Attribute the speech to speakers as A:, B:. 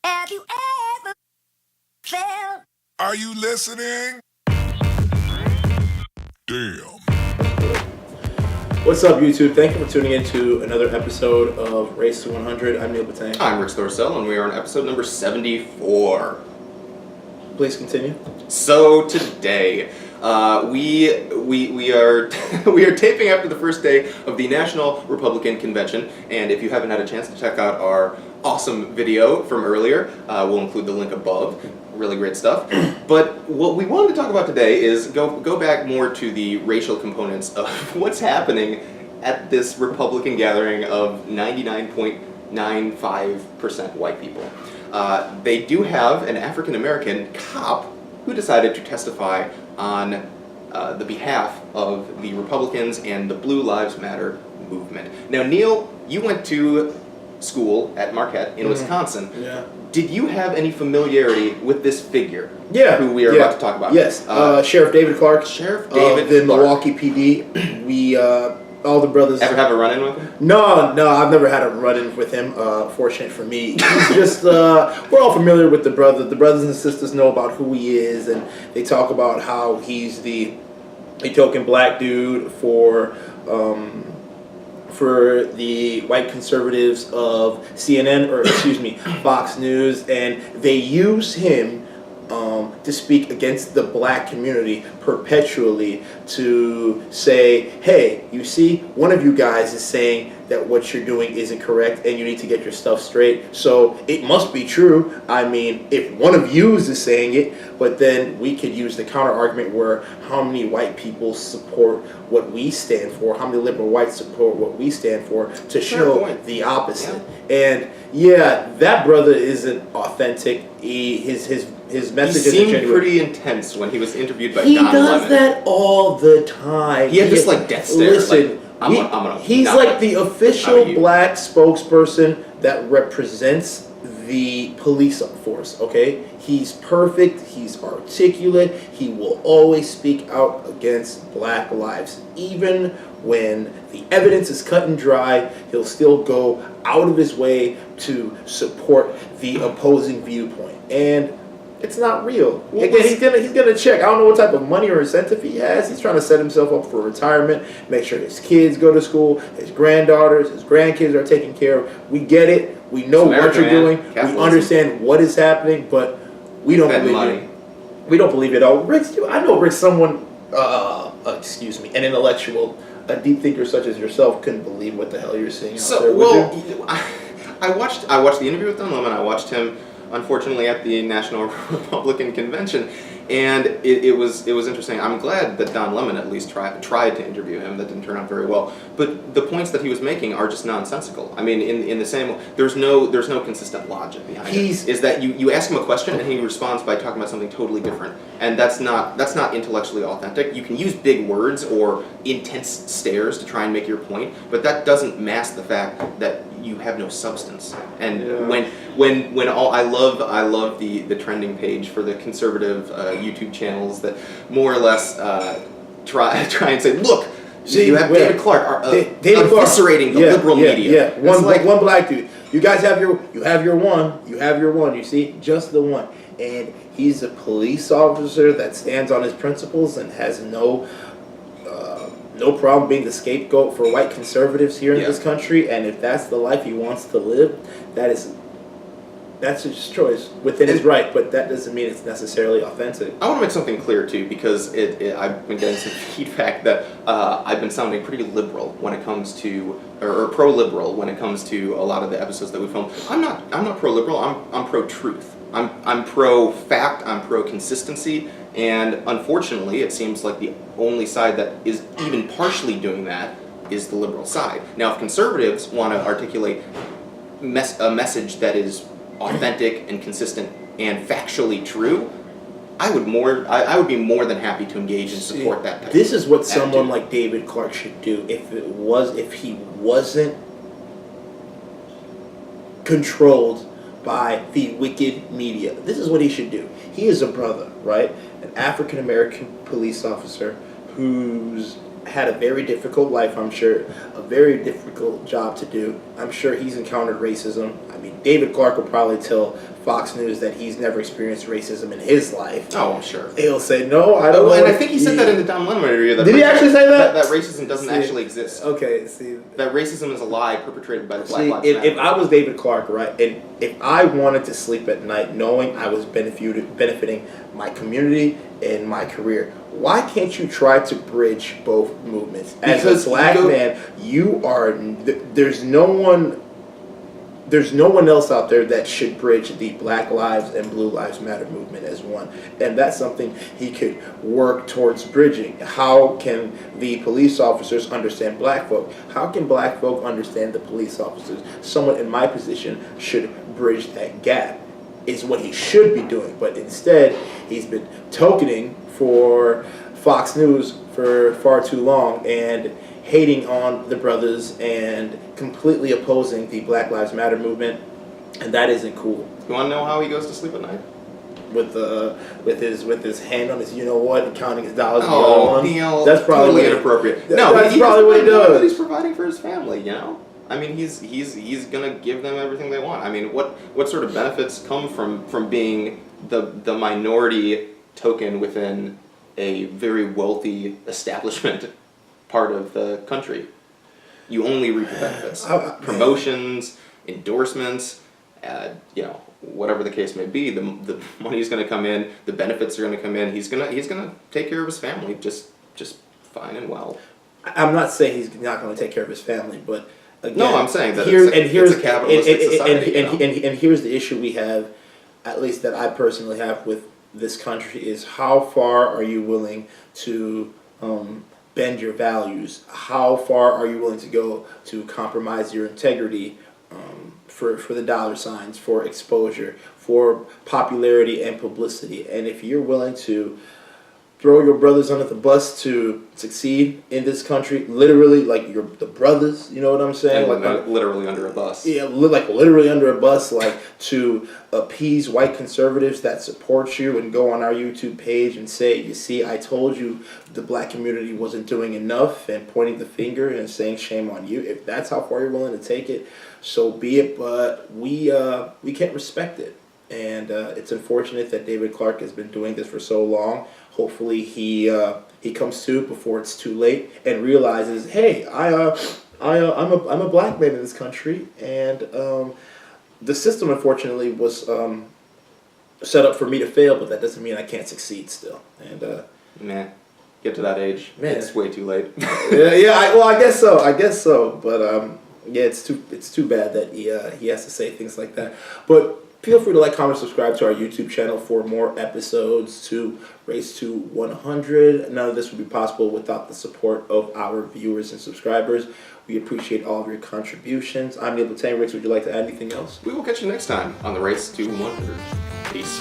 A: Have you ever felt?
B: Are you listening? Damn.
C: What's up, YouTube? Thank you for tuning in to another episode of Race to 100. I'm Neil Batang.
D: I'm Rich Thorcell, and we are on episode number 74.
C: Please continue.
D: So today, we are we are taping after the first day of the National Republican Convention, and if you haven't had a chance to check out our awesome video from earlier, we'll include the link above. Really great stuff. But what we wanted to talk about today is go back more to the racial components of what's happening at this Republican gathering of 99.95% white people. They do have an African-American cop who decided to testify on the behalf of the Republicans and the Blue Lives Matter movement. Now, Neil, you went to school at Marquette in Wisconsin.
C: Yeah.
D: Did you have any familiarity with this figure?
C: Yeah.
D: Who we are about to talk about?
C: Yes. Sheriff David Clark.
D: Sheriff David
C: the
D: Clark.
C: Milwaukee PD. We, all the brothers.
D: Ever have a run-in with him?
C: No, I've never had a run-in with him. Fortunate for me. He's just, we're all familiar with the brother. The brothers and sisters know about who he is, and they talk about how he's a token black dude for the white conservatives of CNN, or excuse me, Fox News, and they use him to speak against the black community perpetually, to say, hey, you see, one of you guys is saying that what you're doing isn't correct and you need to get your stuff straight, so it must be true. I mean, if one of you is saying it, but then we could use the counter argument where how many white people support what we stand for, how many liberal whites support what we stand for, to show the opposite. Yeah. And yeah, that brother isn't authentic. His message
D: seemed
C: isn't
D: pretty intense when he was interviewed by
C: He
D: Don
C: does
D: Lemon.
C: that all the time.
D: He had this like death stare.
C: Listen,
D: like,
C: he's like the official black spokesperson that represents the police force, okay? He's perfect, he's articulate, he will always speak out against black lives. Even when the evidence is cut and dry, he'll still go out of his way to support the opposing viewpoint. And it's not real. Again, he's gonna check. I don't know what type of money or incentive he has. He's trying to set himself up for retirement, make sure his kids go to school, his granddaughters, his grandkids are taken care of. We get it. We know what you're doing. We understand what is happening, but we don't believe it. We don't believe it all. Rick, I know Rick, someone, an intellectual, a deep thinker such as yourself, couldn't believe what the hell you're seeing out there.
D: I watched the interview with Don Lemon. I watched him, unfortunately, at the National Republican Convention, and it was interesting. I'm glad that Don Lemon at least tried to interview him. That didn't turn out very well. But the points that he was making are just nonsensical. I mean, in the same, there's no consistent logic behind it. Is that you ask him a question and he responds by talking about something totally different, and that's not intellectually authentic. You can use big words or intense stares to try and make your point, but that doesn't mask the fact that you have no substance. And when all I love the trending page for the conservative YouTube channels that more or less try and say, look, you have David Clark eviscerating the liberal media.
C: Yeah, one black dude. You guys have your one. You see, just the one. And he's a police officer that stands on his principles and has no problem being the scapegoat for white conservatives here in this country. And if that's the life he wants to live, that's his choice within his right, but that doesn't mean it's necessarily authentic.
D: I want to make something clear too, because I've been getting some feedback that I've been sounding pretty liberal when it comes to, or pro-liberal when it comes to a lot of the episodes that we film. I'm not pro-liberal. I'm pro-truth. I'm pro-fact. I'm pro-consistency. And unfortunately, it seems like the only side that is even partially doing that is the liberal side. Now, if conservatives want to articulate a message that is authentic and consistent and factually true, I would be more than happy to engage and support that type
C: This is what
D: attitude.
C: someone like David Clark should do if he wasn't controlled by the wicked media. This is what he should do. He is a brother, right? An African American police officer who's had a very difficult life, I'm sure, a very difficult job to do. I'm sure he's encountered racism. I mean, David Clark will probably tell Fox News that he's never experienced racism in his life,
D: Oh, I'm sure.
C: he'll say, no, I don't know.
D: And I think he said that in the Don Lemon interview. That
C: Did he actually say that?
D: That racism doesn't actually exist.
C: Okay, see.
D: That racism is a lie perpetrated by the Black
C: See,
D: Lives Matter.
C: if I was David Clark, right, and if I wanted to sleep at night knowing I was benefiting my community and my career, why can't you try to bridge both movements? As a black man, you are, there's no one else out there that should bridge the Black Lives and Blue Lives Matter movement as one. And that's something he could work towards bridging. How can the police officers understand black folk? How can black folk understand the police officers? Someone in my position should bridge that gap, is what he should be doing. But instead, he's been tokening for Fox News for far too long and hating on the brothers and completely opposing the Black Lives Matter movement, and that isn't cool.
D: You want to know how he goes to sleep at night?
C: With his hand on his and counting his dollars.
D: Oh, Neil,
C: that's probably
D: totally inappropriate. No,
C: that's probably what he does.
D: He's providing for his family, you know. I mean, he's gonna give them everything they want. I mean, what sort of benefits come from being the minority token within a very wealthy establishment part of the country? You only reap the benefits. Promotions, endorsements, whatever the case may be. The money's going to come in. The benefits are going to come in. He's gonna take care of his family just fine and well.
C: I'm not saying he's not going to take care of his family, but again,
D: no, I'm saying that
C: it's
D: a capitalistic society.
C: And here's the issue we have, at least that I personally have with this country, is how far are you willing to bend your values? How far are you willing to go to compromise your integrity for the dollar signs, for exposure, for popularity and publicity? And if you're willing to throw your brothers under the bus to succeed in this country, literally, like you're the brothers, you know what I'm saying?
D: Like literally under a bus.
C: Yeah, like literally under a bus, like to appease white conservatives that support you and go on our YouTube page and say, you see, I told you the black community wasn't doing enough, and pointing the finger and saying shame on you. If that's how far you're willing to take it, so be it. But we can't respect it. And it's unfortunate that David Clark has been doing this for so long. Hopefully he comes to before it's too late and realizes, hey, I'm a black man in this country, and the system unfortunately was set up for me to fail, but that doesn't mean I can't succeed still. And
D: man, get to that age, it's way too late.
C: I guess so. But it's too bad that he has to say things like that. But feel free to like, comment, subscribe to our YouTube channel for more episodes to race to 100. None of this would be possible without the support of our viewers and subscribers. We appreciate all of your contributions. I'm Neil Botang. Ricks, would you like to add anything else?
D: We will catch you next time on the Race to 100. Peace.